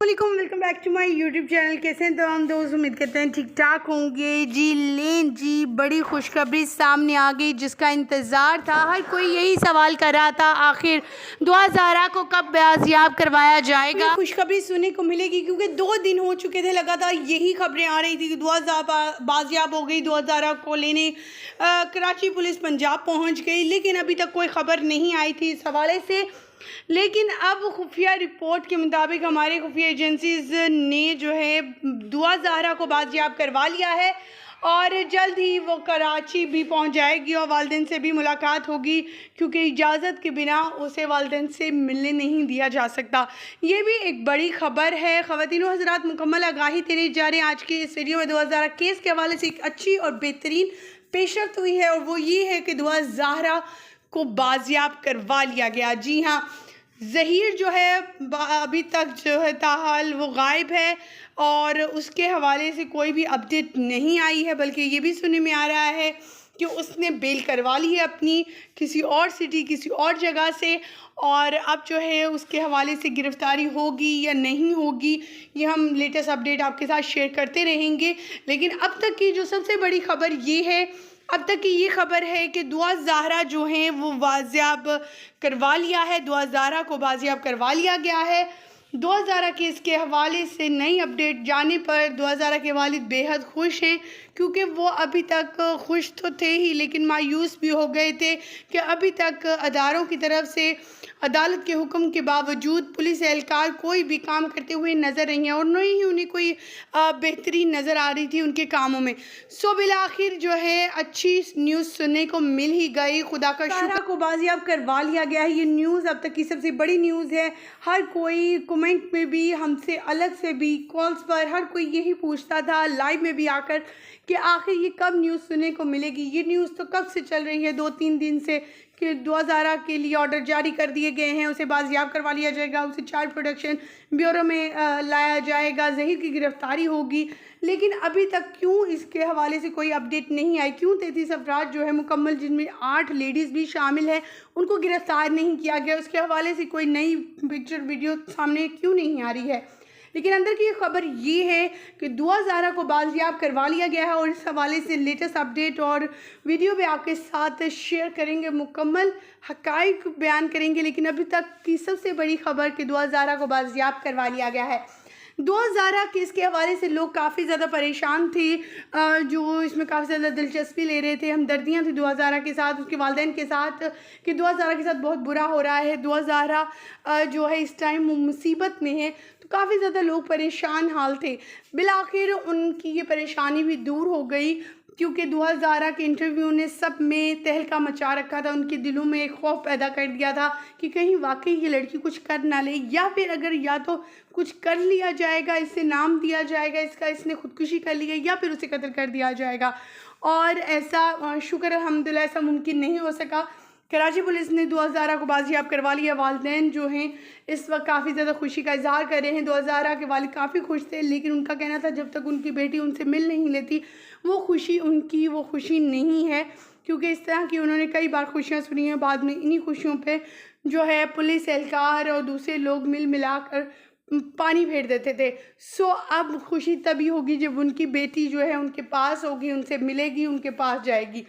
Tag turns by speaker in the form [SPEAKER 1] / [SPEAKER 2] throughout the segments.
[SPEAKER 1] Welcome back to my YouTube channel. कैसे हैं तो हम दोस्त, उम्मीद करते हैं ठीक ठाक होंगे। जी लें जी, बड़ी खुशखबरी सामने आ गई जिसका इंतज़ार था। हर कोई यही सवाल कर रहा था, आखिर दुआ ज़हरा को कब बाजियाब करवाया जाएगा। खुशखबरी सुनने को मिलेगी क्योंकि 2 दिन हो चुके थे, लगातार यही खबरें आ रही थी कि दुआ बाजियाब हो गई। दुआ ज़हरा को लेने कराची पुलिस पंजाब पहुँच गई, लेकिन अभी तक कोई खबर नहीं आई थी इस हवाले से। लेकिन अब खुफिया रिपोर्ट के मुताबिक हमारे खुफिया एजेंसीज ने जो है दुआ ज़हरा को बाजियाब करवा लिया है और जल्द ही वो कराची भी पहुंच जाएगी और वालिदैन से भी मुलाकात होगी, क्योंकि इजाज़त के बिना उसे वालिदैन से मिलने नहीं दिया जा सकता। ये भी एक बड़ी खबर है। ख़वातीन व हज़रात, मुकम्मल आगाही देने जा रहे हैं आज की इस वीडियो में। दुआ ज़हरा केस के हवाले से एक अच्छी और बेहतरीन पेशरफ्त हुई है और वो ये है कि दुआ ज़हरा को बाजियाब करवा लिया गया। जी हाँ, ज़हीर जो है अभी तक जो है ताहाल वो गायब है और उसके हवाले से कोई भी अपडेट नहीं आई है, बल्कि ये भी सुनने में आ रहा है कि उसने बेल करवा ली है अपनी किसी और सिटी, किसी और जगह से, और अब जो है उसके हवाले से गिरफ़्तारी होगी या नहीं होगी ये हम लेटेस्ट अपडेट आपके साथ शेयर करते रहेंगे। लेकिन अब तक की जो सबसे बड़ी खबर ये है, अब तक की ये खबर है कि दुआ ज़हरा जो हैं वो बाजियाब करवा लिया है। दुआ ज़हरा को बाजियाब करवा लिया गया है। दुआ ज़हरा केस के हवाले से नई अपडेट जाने पर दुआ ज़हरा के वालिद बेहद खुश हैं, क्योंकि वो अभी तक खुश तो थे ही लेकिन मायूस भी हो गए थे कि अभी तक अदारों की तरफ से अदालत के हुक्म के बावजूद पुलिस एहलकार कोई भी काम करते हुए नज़र नहीं है और न ही उन्हें कोई बेहतरीन नज़र आ रही थी उनके कामों में। सो बिलाखिर जो है अच्छी न्यूज़ सुनने को मिल ही गई। खुदा का शुक्र को बाजियाब करवा लिया गया है। ये न्यूज़ अब तक की सबसे बड़ी न्यूज़ है। हर कोई कमेंट में भी, हमसे अलग से भी, कॉल्स पर हर कोई यही पूछता था, लाइव में भी आकर, कि आखिर ये कब न्यूज़ सुनने को मिलेगी। ये न्यूज़ तो कब से चल रही है, 2-3 दिन से, कि दुआ ज़हरा के लिए ऑर्डर जारी कर दिए गए हैं, उसे बाजियाब करवा लिया जाएगा, उसे चाइल्ड प्रोटेक्शन ब्यूरो में लाया जाएगा, ज़हीर की गिरफ़्तारी होगी। लेकिन अभी तक क्यों इसके हवाले से कोई अपडेट नहीं आई? क्यों 33 अफराद जो है मुकम्मल, जिनमें 8 लेडीज़ भी शामिल हैं, उनको गिरफ़्तार नहीं किया गया? उसके हवाले से कोई नई पिक्चर वीडियो सामने क्यों नहीं आ रही है? लेकिन अंदर की खबर ये है कि दुआ ज़हरा को बाजियाब करवा लिया गया है और इस हवाले से लेटेस्ट अपडेट और वीडियो भी आपके साथ शेयर करेंगे, मुकम्मल हक़ाइक़ बयान करेंगे। लेकिन अभी तक की सबसे बड़ी खबर कि दुआ ज़हरा को बाजियाब करवा लिया गया है। दुआ ज़हरा केस के हवाले से लोग काफ़ी ज़्यादा परेशान थे, जो इसमें काफ़ी ज़्यादा दिलचस्पी ले रहे थे, हमदर्दियाँ थी दुआ ज़हरा के साथ, उसके वालिदैन के साथ, कि दुआ ज़हरा के साथ बहुत बुरा हो रहा है, दुआ ज़हरा जो है इस टाइम मुसीबत में है। तो काफ़ी ज़्यादा लोग परेशान हाल थे। बिलाखिर उनकी ये परेशानी भी दूर हो गई, क्योंकि दुआ ज़हरा के इंटरव्यू ने सब में तहलका मचा रखा था। उनके दिलों में एक खौफ पैदा कर दिया था कि कहीं वाकई ये लड़की कुछ कर ना ले, या फिर अगर या तो कुछ कर लिया जाएगा, इससे नाम दिया जाएगा इसका, इसने खुदकुशी कर ली है, या फिर उसे कत्ल कर दिया जाएगा। और ऐसा शुक्र अल्हम्दुलिल्लाह ऐसा मुमकिन नहीं हो सका। कराची पुलिस ने दुआ ज़हरा को बाजियाब करवा लिया। वालिदैन जो हैं इस वक्त काफ़ी ज़्यादा खुशी का इजहार कर रहे हैं। दुआ ज़हरा के वालिद काफ़ी खुश थे, लेकिन उनका कहना था जब तक उनकी बेटी उनसे मिल नहीं लेती वो खुशी उनकी वो खुशी नहीं है, क्योंकि इस तरह की उन्होंने कई बार खुशियाँ सुनी हैं। बाद में इन्हीं खुशियों पे जो है पुलिस एहलकार और दूसरे लोग मिल मिलाकर पानी फेर देते थे। सो अब खुशी तभी होगी जब उनकी बेटी जो है उनके पास होगी, उनसे मिलेगी, उनके पास जाएगी।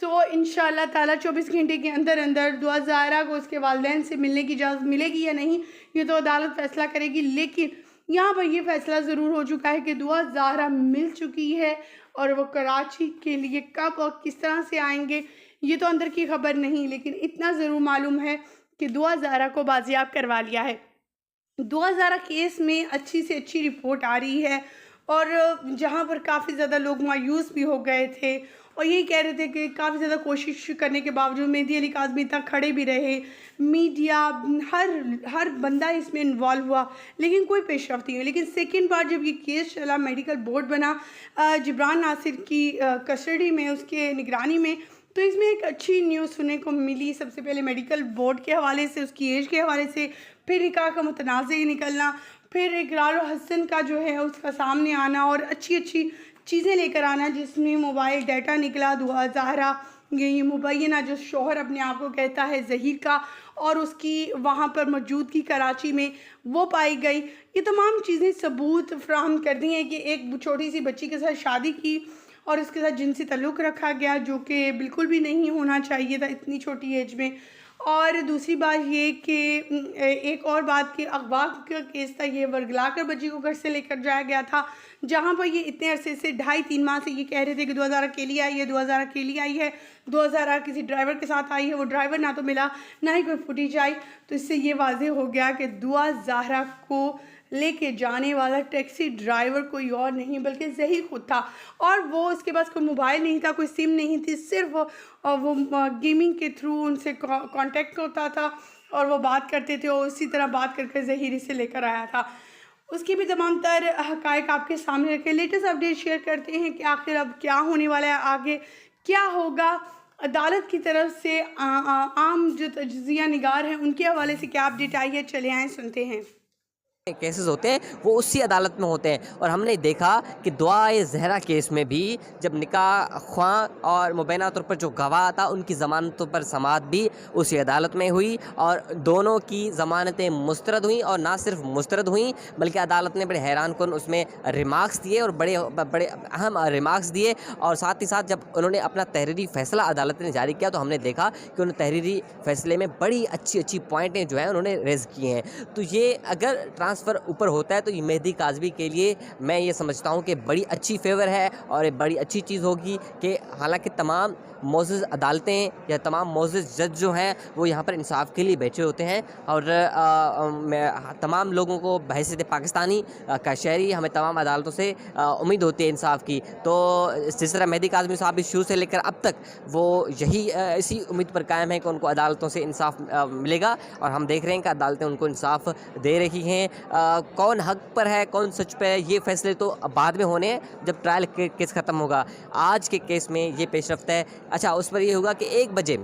[SPEAKER 1] तो इंशाअल्लाह ताला 24 घंटे के अंदर अंदर दुआ ज़हरा को उसके वालिदैन से मिलने की इजाज़त मिलेगी या नहीं, ये तो अदालत फ़ैसला करेगी। लेकिन यहाँ पर ये फ़ैसला ज़रूर हो चुका है कि दुआ ज़हरा मिल चुकी है, और वो कराची के लिए कब और किस तरह से आएंगे ये तो अंदर की खबर नहीं, लेकिन इतना ज़रूर मालूम है कि दुआ ज़हरा को बाजियाब करवा लिया है। दुआ ज़हरा केस में अच्छी से अच्छी रिपोर्ट आ रही है, और जहाँ पर काफ़ी ज़्यादा लोग मायूस भी हो गए थे और यही कह रहे थे कि काफ़ी ज़्यादा कोशिश करने के बावजूद मेहदी अली काज़मी तक खड़े भी रहे, मीडिया, हर बंदा इसमें इन्वॉल्व हुआ, लेकिन कोई पेशरफ्त नहीं हुई। लेकिन सेकेंड बार जब ये केस चला, मेडिकल बोर्ड बना जिब्रान नासिर की कस्टडी में, उसके निगरानी में, तो इसमें एक अच्छी न्यूज़ सुनने को मिली। सबसे पहले मेडिकल बोर्ड के हवाले से, उसकी एज के हवाले से, फिर निकाह का मुतनाज़ निकलना, फिर इकरार हसन का जो है उसका सामने आना और अच्छी अच्छी चीज़ें लेकर आना, जिसमें मोबाइल डाटा निकला, दुआ ज़हरा ये मुबैना जो शोहर अपने आप को कहता है ज़हीर का, और उसकी वहाँ पर मौजूदगी कराची में वो पाई गई। ये तमाम चीज़ें सबूत फ्राहम कर दी हैं कि एक छोटी सी बच्ची के साथ शादी की और उसके साथ जिनसी ताल्लुक़ रखा गया, जो कि बिल्कुल भी नहीं होना चाहिए था इतनी छोटी एज में। और दूसरी बात ये कि एक और बात कि अगवा का केस था, ये वर्गला कर बच्ची को घर से लेकर जाया गया था, जहाँ पर ये इतने अरसे से 2.5-3 माह से ये कह रहे थे कि 2000 अकेली आई है, 2000 अकेली आई है, 2000 किसी ड्राइवर के साथ आई है। वो ड्राइवर ना तो मिला, ना ही कोई फुटेज आई। तो इससे ये वाज़ेह हो गया कि दुआ ज़हरा को लेके जाने वाला टैक्सी ड्राइवर कोई और नहीं बल्कि ज़हीर खुद था। और वो उसके पास कोई मोबाइल नहीं था, कोई सिम नहीं थी, सिर्फ वो गेमिंग के थ्रू उनसे कांटेक्ट होता था और वो बात करते थे, और उसी तरह बात करके ज़हीर इसे लेकर आया था। उसकी भी तमाम तर हक़ाइक़ आपके सामने रखे। लेटेस्ट अपडेट शेयर करते हैं कि आखिर अब क्या होने वाला है, आगे क्या होगा। अदालत की तरफ से आम जो तज्ज़िया निगार हैं उनके हवाले से क्या अपडेट आई है, चले आएँ सुनते हैं।
[SPEAKER 2] केसेस होते हैं वो उसी अदालत में होते हैं। और हमने देखा कि दुआ-ए ज़हरा केस में भी जब निकाह ख्वां और मुबैना तौर पर जो गवाह था उनकी ज़मानतों पर समाअत भी उसी अदालत में हुई, और दोनों की ज़मानतें मुस्तरद हुई। और ना सिर्फ मुस्तरद हुई बल्कि अदालत ने बड़े हैरानकुन उसमें रिमार्क्स दिए, और बड़े बड़े अहम रिमार्क्स दिए। और साथ ही साथ जब उन्होंने अपना तहरीरी फ़ैसला अदालत ने जारी किया तो हमने देखा कि उन्होंने तहरीरी फ़ैसले में बड़ी अच्छी पॉइंटें जो हैं उन्होंने रेज़ किए हैं। तो ये अगर ट्रांसफ़र ऊपर होता है तो ये मेहदी काज़वी के लिए मैं ये समझता हूँ कि बड़ी अच्छी फेवर है, और ये बड़ी अच्छी चीज़ होगी कि हालांकि तमाम मोअज़्ज़ज़ अदालतें या तमाम मोअज़्ज़ज़ जज जो हैं वो यहाँ पर इंसाफ के लिए बैठे होते हैं। और तमाम लोगों को बहैसियत पाकिस्तानी का शहरी हमें तमाम अदालतों से उम्मीद होती है इंसाफ की। तो जिस तरह मेहदी काज़वी साहब भी शुरू से लेकर अब तक वो यही इसी उम्मीद पर कायम है कि उनको अदालतों से इंसाफ मिलेगा, और हम देख रहे हैं कि अदालतें उनको इंसाफ दे रही हैं। कौन हक पर है, कौन सच पे है, ये फैसले तो बाद में होने हैं जब ट्रायल केस ख़त्म होगा। आज के केस में ये पेशरफ्त है। अच्छा, उस पर ये होगा कि 1 बजे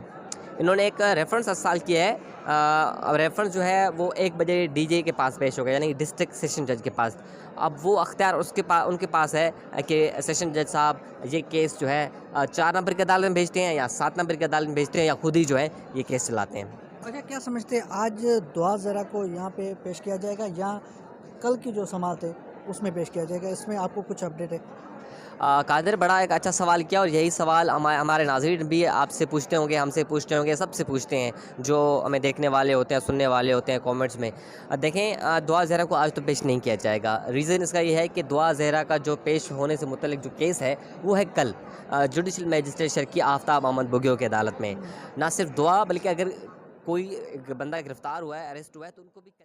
[SPEAKER 2] इन्होंने एक रेफरेंस अर्साल किया है। रेफरेंस जो है वो 1 बजे डीजे के पास पेश होगा, यानी डिस्ट्रिक्ट सेशन जज के पास। अब वो अख्तियार उनके पास है कि सेशन जज साहब ये केस जो है 4 नंबर की अदालत में भेजते हैं या 7 नंबर की अदालत में भेजते हैं, या खुद ही जो है ये केस चलाते हैं।
[SPEAKER 3] अच्छा, क्या समझते हैं आज दुआ ज़हरा को यहाँ पे पेश किया जाएगा या कल की जो समाअत है उसमें पेश किया जाएगा? इसमें आपको कुछ अपडेट है?
[SPEAKER 2] कादिर, बड़ा एक अच्छा सवाल किया, और यही सवाल हमारे नाज़रीन भी आपसे पूछते होंगे, हमसे पूछते होंगे, सबसे पूछते हैं जो हमें देखने वाले होते हैं, सुनने वाले होते हैं कमेंट्स में। देखें, दुआ ज़हरा को आज तो पेश नहीं किया जाएगा। रीज़न इसका ये है कि दुआ ज़हरा का जो पेश होने से मुतल्लिक जो केस है वो है कल जुडिशल मजिस्ट्रेट शर्की आफ्ताब अहमद बुगियो की अदालत में। ना सिर्फ दुआ बल्कि अगर कोई बंदा गिरफ़्तार हुआ है, अरेस्ट हुआ है, तो उनको भी कल